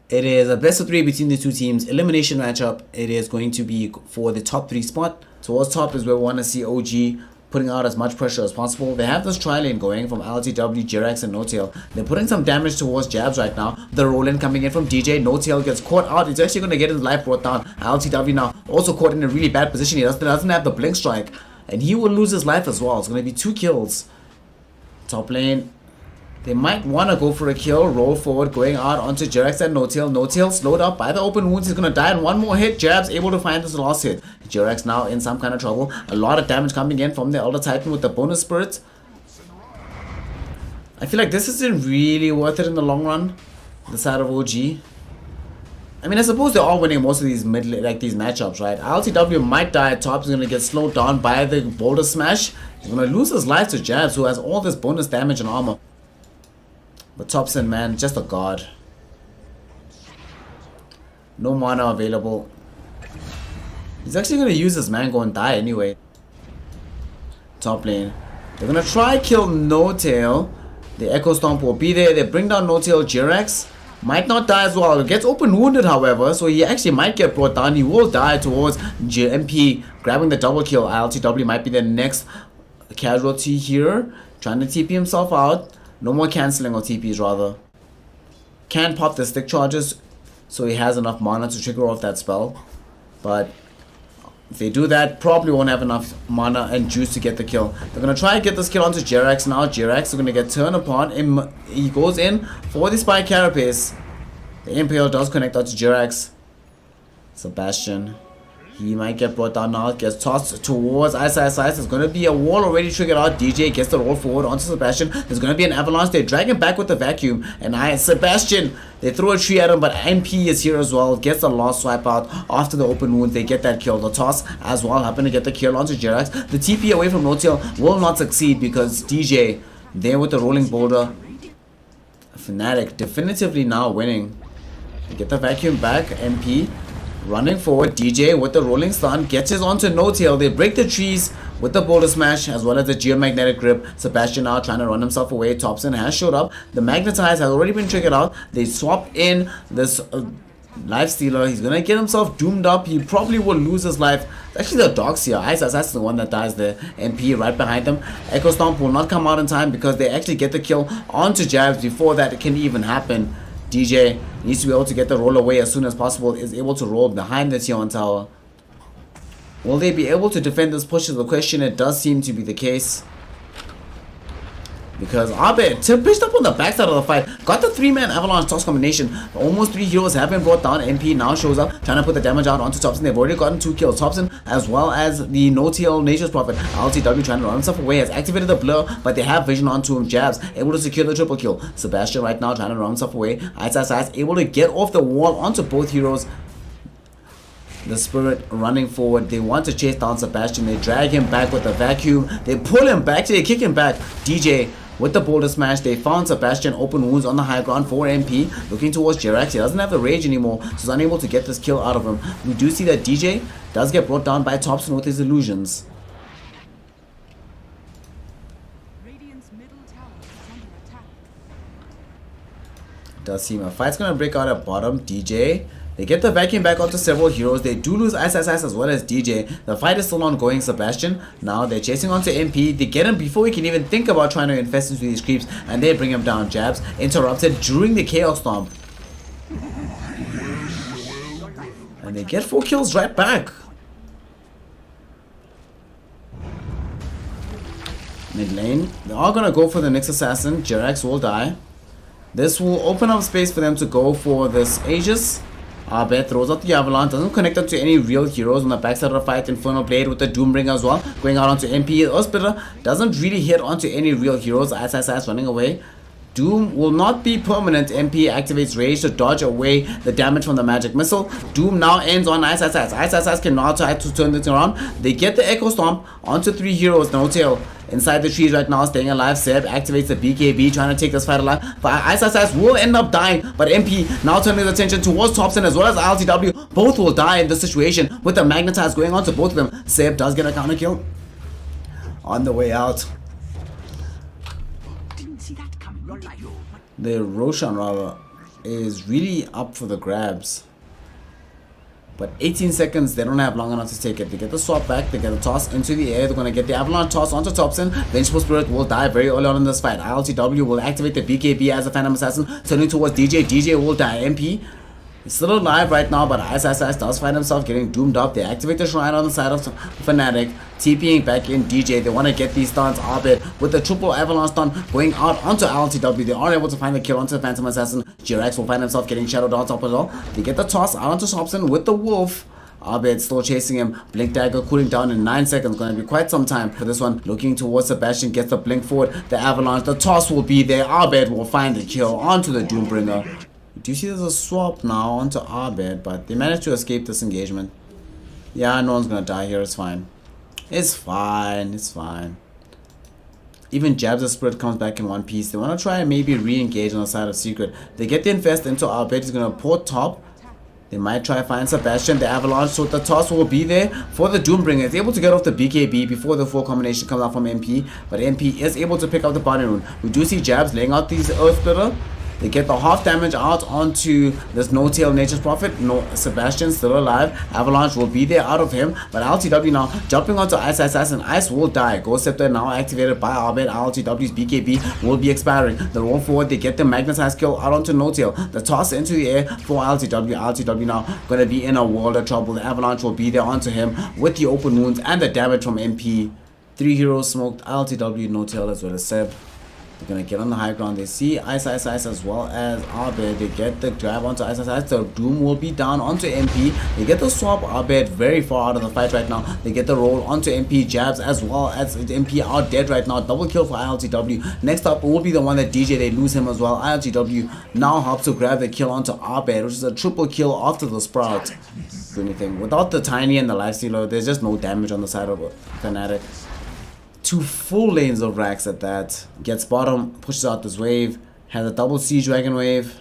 It is a best of 3 between the two teams. Elimination matchup. It is going to be for the top 3 spot. Towards top is where we want to see OG putting out as much pressure as possible. They have this tri-lane going from LTW, Jirax, and NoTail. They're putting some damage towards Jabs right now. The roll-in coming in from DJ. NoTail gets caught out. He's actually going to get his life brought down. LTW now also caught in a really bad position. He doesn't have the blink strike. And he will lose his life as well. It's going to be 2 kills. Top lane. They might want to go for a kill. Roll forward, going out onto Jirax and NoTail. NoTail slowed up by the open wounds. He's going to die in one more hit. Jabs able to find this last hit. Jirax now in some kind of trouble. A lot of damage coming in from the Elder Titan with the bonus spirit. I feel like this isn't really worth it in the long run. The side of OG. I mean, I suppose they're all winning most of these these matchups, right? LTW might die at top. He's going to get slowed down by the boulder smash. He's going to lose his life to Jabs, who has all this bonus damage and armor. But Thompson, man, just a god. No mana available. He's actually going to use his mango and die anyway. Top lane. They're going to try kill NoTail. The Echo Stomp will be there. They bring down NoTail. Jirax might not die as well. Gets open wounded, however, so he actually might get brought down. He will die towards MP grabbing the double kill. LTW might be the next casualty here. Trying to TP himself out. No more cancelling or TPs rather. Can pop the stick charges so he has enough mana to trigger off that spell. But if they do that, probably won't have enough mana and juice to get the kill. They're going to try and get this kill onto Jirax now. Jirax is going to get turned upon. He goes in for the Spy Carapace. The Impale does connect onto Jirax. Sebastian. He might get brought down now. Gets tossed towards Ice. There's going to be a wall already triggered out. DJ gets the roll forward onto Sebastian. There's going to be an avalanche. They drag him back with the vacuum. And Sebastian, they throw a tree at him. But MP is here as well. Gets the last swipe out after the open wound. They get that kill. The toss as well happen to get the kill onto Jirax. The TP away from NoTail will not succeed because DJ there with the rolling boulder. FNATIC definitively now winning. They get the vacuum back. MP running forward, DJ with the rolling stun, gets his onto NoTail. They break the trees with the boulder smash as well as the geomagnetic grip. Sebastian now trying to run himself away. Thompson has showed up. The magnetize has already been triggered out. They swap in this life stealer. He's gonna get himself doomed up. He probably will lose his life. It's actually the dogs here. Ice is the one that dies there. MP right behind them. Echo Stomp will not come out in time because they actually get the kill onto Jabs before that can even happen. DJ needs to be able to get the roll away as soon as possible. Is able to roll behind the Tion tower. Will they be able to defend this push is the question. It does seem to be the case. Because Abed pushed up on the backside of the fight. Got the 3-man avalanche toss combination. Almost 3 heroes have been brought down. MP now shows up trying to put the damage out onto Thompson. They've already gotten 2 kills. Thompson as well as the NoTail Nature's Prophet. LTW trying to run himself away. Has activated the blur, but they have vision onto him. Jabs able to secure the triple kill. Sebastian right now trying to run himself away. Ice able to get off the wall onto both heroes. The Spirit running forward. They want to chase down Sebastian. They drag him back with the vacuum. They pull him back. They kick him back. DJ with the boulder smash. They found Sebastian open wounds on the high ground for MP. Looking towards Jirax. He doesn't have the rage anymore, so he's unable to get this kill out of him. We do see that DJ does get brought down by Thompson with his illusions. Does seem a fight's gonna break out at bottom. DJ. They get the vacuum back onto several heroes. They do lose Ice as well as DJ. The fight is still ongoing. Sebastian. Now they're chasing onto MP. They get him before he can even think about trying to infest into these creeps. And they bring him down. Jabs interrupted during the Chaos Stomp. And they get 4 kills right back. Mid lane. They are going to go for the next assassin. Jirax will die. This will open up space for them to go for this Aegis. Abed throws out the Avalanche, doesn't connect up to any real heroes on the backside of the fight. Infernal Blade with the Doombringer as well, going out onto MP. Hospital doesn't really hit onto any real heroes. Ice running away. Doom will not be permanent. MP activates Rage to dodge away the damage from the magic missile. Doom now ends on Ice. Ice can now try to turn this around. They get the Echo Stomp onto 3 heroes. NoTail inside the trees right now, staying alive. Seb activates the BKB, trying to take this fight alive. But Ice will end up dying. But MP now turning his attention towards Thompson as well as LTW. Both will die in this situation with the Magnetize going on to both of them. Seb does get a counter kill on the way out. The Roshan rather. is really up for the grabs. But 18 seconds, they don't have long enough to take it. They get the swap back, they get a toss into the air. They're going to get the avalanche toss onto Thompson. Vengeful Spirit will die very early on in this fight. ILTW will activate the BKB as a Phantom Assassin, turning towards DJ. DJ will die. MP is still alive right now, but Ice does find himself getting doomed up. They activate the Shrine on the side of FNATIC, TPing back in DJ. They want to get these stuns. Abed with the triple avalanche stun going out onto LTW. They are able to find the kill onto the Phantom Assassin. Jirax will find himself getting shadowed on top as well. They get the toss out onto Thompson with the wolf. Abed still chasing him. Blink dagger cooling down in 9 seconds. Going to be quite some time for this one. Looking towards Sebastian. Gets the blink forward. The avalanche. The toss will be there. Abed will find the kill onto the Doombringer. Do you see there's a swap now onto Abed, but they managed to escape this engagement. Yeah, no one's gonna die here. It's fine. It's fine. It's fine. Even Jabs' Spirit comes back in one piece. They want to try and maybe re-engage on the side of Secret. They get the infest into Abed. He's gonna port top. They might try to find Sebastian. The avalanche, so the toss will be there for the Doombringer. It's able to get off the BKB before the full combination comes out from MP, but MP is able to pick up the bounty rune. We do see Jabs laying out these Earth Splitter. They get the half damage out onto this No-Tail Nature's Prophet. No, Sebastian's still alive. Avalanche will be there out of him. But LTW now jumping onto Ice Assassin. Ice will die. Ghost Scepter now activated by Abed. LTW's BKB will be expiring. The roll forward. They get the Magnetized kill out onto No-Tail. The toss into the air for LTW. LTW now going to be in a world of trouble. The Avalanche will be there onto him with the open wounds and the damage from MP. 3 heroes smoked. LTW, No-Tail as well as Seb. They're gonna get on the high ground. They see Ice as well as Abed. They get the grab onto Ice. The Doom will be down onto MP. They get the swap. Abed very far out of the fight right now. They get the roll onto MP. Jabs as well as MP are dead right now. Double kill for ILTW. Next up will be the one that DJ. They lose him as well. ILTW now helps to grab the kill onto Abed, which is a triple kill after the Sprout. Anything without the Tiny and the Lifestealer, there's just no damage on the side of FNATIC. 2 full lanes of racks at that. Gets bottom, pushes out this wave, has a double siege dragon wave.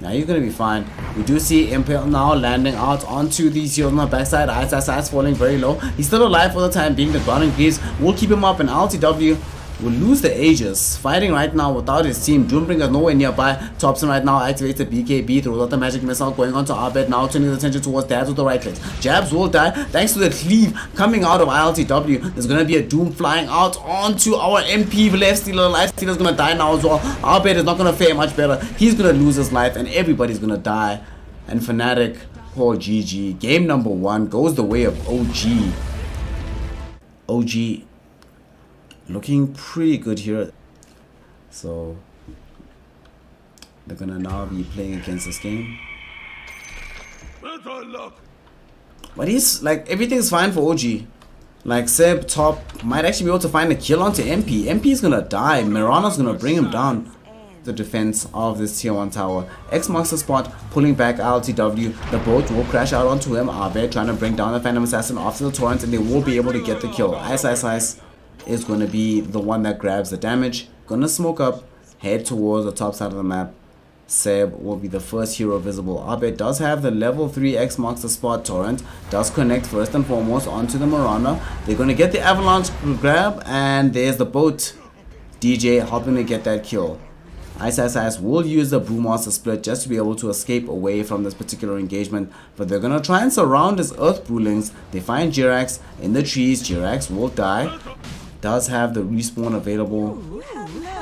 Now you're gonna be fine. We do see Impale now landing out onto the shield on the backside. Ice falling very low. He's still alive for the time being. The grounding greaves will keep him up, and LTW will lose the Aegis. Fighting right now without his team. Doombringer nowhere nearby. Thompson right now activates the BKB, throws out the magic missile, going on to Abed now, turning his attention towards Dabs with the right clicks. Jabs will die thanks to the cleave coming out of ILTW. There's gonna be a Doom flying out onto our MP. Lifestealer. Lifestealer's gonna die now as well. Abed is not gonna fare much better. He's gonna lose his life and everybody's gonna die. And FNATIC, poor GG. Game number 1 goes the way of OG. OG looking pretty good here. So they're gonna now be playing against this game. But he's like, everything's fine for OG. Like Seb top might actually be able to find a kill onto MP. MP is gonna die. Mirana's gonna bring him down. The defense of this tier 1 tower. X marks the spot, pulling back LTW. The boat will crash out onto him. Abed trying to bring down the Phantom Assassin after the torrent, and they will be able to get the kill. Ice is going to be the one that grabs the damage. Gonna smoke up, head towards the top side of the map. Seb will be the first hero visible. Abed does have the level 3 X marks the spot torrent. Does connect first and foremost onto the Marana. They're going to get the avalanche grab, and there's the boat. DJ helping to get that kill. Ice will use the Brewmaster split just to be able to escape away from this particular engagement. But they're going to try and surround his Earth Brewlings. They find Jirax in the trees. Jirax will die. Does have the respawn available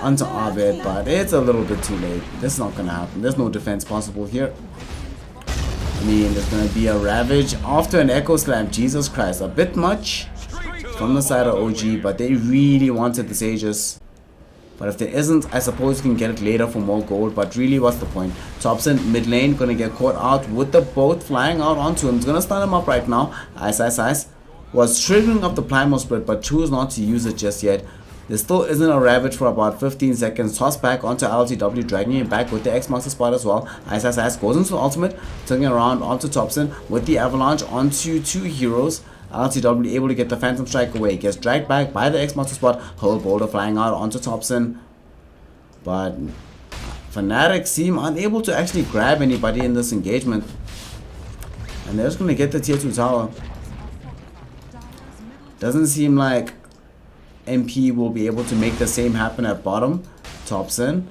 onto Abed, but it's a little bit too late. This is not going to happen. There's no defense possible here. I mean, there's going to be a Ravage after an Echo Slam. Jesus Christ, a bit much from the side of OG, but they really wanted this Aegis. But if there isn't, I suppose you can get it later for more gold. But really, what's the point? Thompson, mid lane, gonna get caught out with the boat flying out onto him. It's gonna stun him up right now. Ice was triggering up the Primal Split, but chose not to use it just yet. There still isn't a Ravage for about 15 seconds. Toss back onto LTW, dragging him back with the X marks the spot as well. Ice goes into the ultimate, turning around onto Thompson with the Avalanche onto 2 heroes. LTW able to get the Phantom Strike away. Gets dragged back by the X Master spot. Whole boulder flying out onto Thompson. But FNATIC seem unable to actually grab anybody in this engagement. And they're just going to get the tier 2 tower. Doesn't seem like MP will be able to make the same happen at bottom. Thompson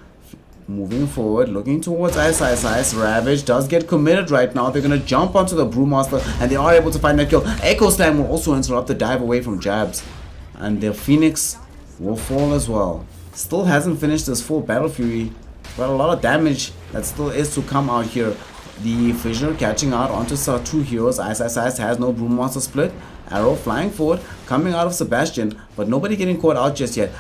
Moving forward, looking towards Ice. Ravage does get committed right now. They're going to jump onto the Brewmaster, and they are able to find that kill. Echo Slam will also interrupt the dive away from Jabs. And the Phoenix will fall as well. Still hasn't finished his full Battle Fury, but a lot of damage that still is to come out here. The Fissure catching out onto two heroes. Ice has no Brewmaster split. Arrow flying forward, coming out of Sebastian, but nobody getting caught out just yet.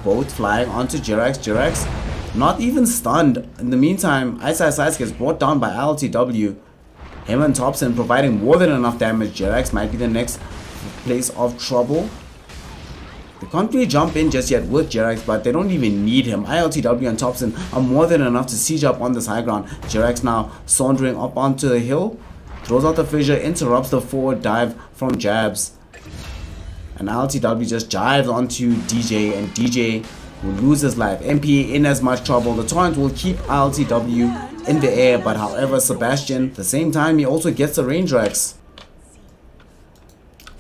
Both flying onto Jirax. Jirax not even stunned. In the meantime, Ice gets brought down by LTW. Him and Thompson providing more than enough damage. Jirax might be the next place of trouble. They can't really jump in just yet with Jirax, but they don't even need him. ILTW and Thompson are more than enough to siege up on this high ground. Jirax now sauntering up onto the hill. Throws out the Fissure, interrupts the forward dive from Jabs. And LTW just jives onto DJ, and DJ will lose his life. MP in as much trouble. The Torrent will keep LTW in the air, but however, Sebastian, at the same time, he also gets the range racks.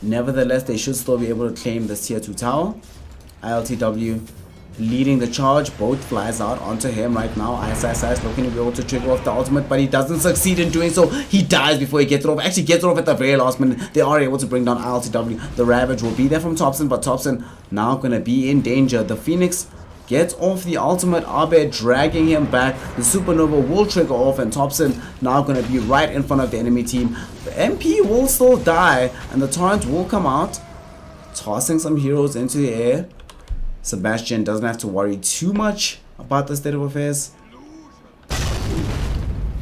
Nevertheless, they should still be able to claim this tier 2 tower. ILTW leading the charge. Both flies out onto him right now. Ice looking to be able to trigger off the ultimate, but he doesn't succeed in doing so. He dies before he gets it off. Actually gets it off at the very last minute. They are able to bring down ILTW. The Ravage will be there from Thompson, but Thompson now going to be in danger. The Phoenix gets off the ultimate. Abed dragging him back. The Supernova will trigger off, and Thompson now going to be right in front of the enemy team. The MP will still die, and the Torrent will come out, tossing some heroes into the air. Sebastian doesn't have to worry too much about the state of affairs.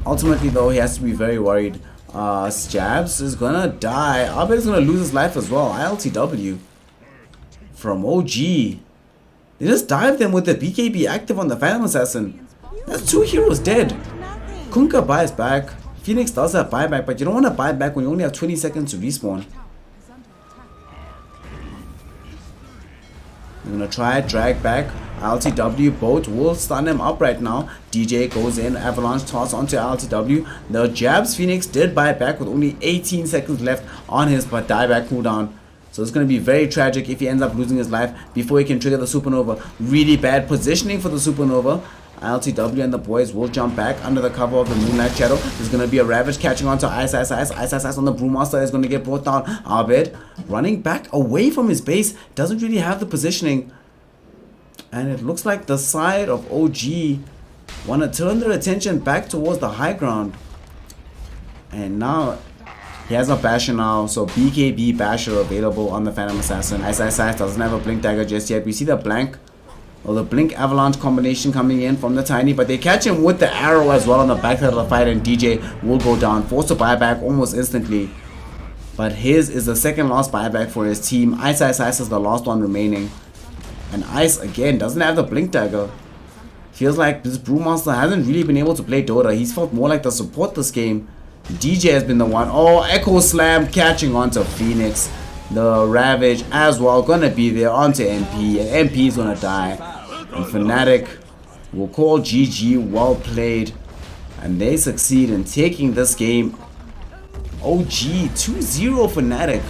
Ultimately, though, he has to be very worried. Jabs is gonna die. Abed is gonna lose his life as well. ILTW from OG. They just dived them with the BKB active on the Phantom Assassin. That's 2 heroes dead. Kunkka buys back. Phoenix does have buyback, but you don't want to buy back when you only have 20 seconds to respawn. They're gonna try drag back. LTW both will stun him up right now. DJ goes in, avalanche toss onto LTW. The Jabs Phoenix did buy back with only 18 seconds left on his but dieback cooldown. So it's going to be very tragic if he ends up losing his life before he can trigger the Supernova. Really bad positioning for the Supernova. LTW and the boys will jump back under the cover of the Moonlight Shadow. There's going to be a Ravage catching onto Ice. Ice on the Brewmaster is going to get brought down. Abed running back away from his base. Doesn't really have the positioning. And it looks like the side of OG want to turn their attention back towards the high ground. And now he has a Basher now, so BKB Basher available on the Phantom Assassin. Ice doesn't have a Blink Dagger just yet. We see the Blank, or the Blink Avalanche combination coming in from the Tiny, but they catch him with the arrow as well on the back side of the fight, and DJ will go down, forced to buy back almost instantly. But his is the second last buyback for his team. Ice is the last one remaining. And Ice again doesn't have the Blink Dagger. Feels like this Brewmaster hasn't really been able to play Dota. He's felt more like the support this game. DJ has been the one. Oh, Echo Slam catching onto Phoenix. The Ravage as well gonna be there onto MP, and MP is gonna die. And FNATIC will call GG. Well played, and they succeed in taking this game. OG 2-0 FNATIC.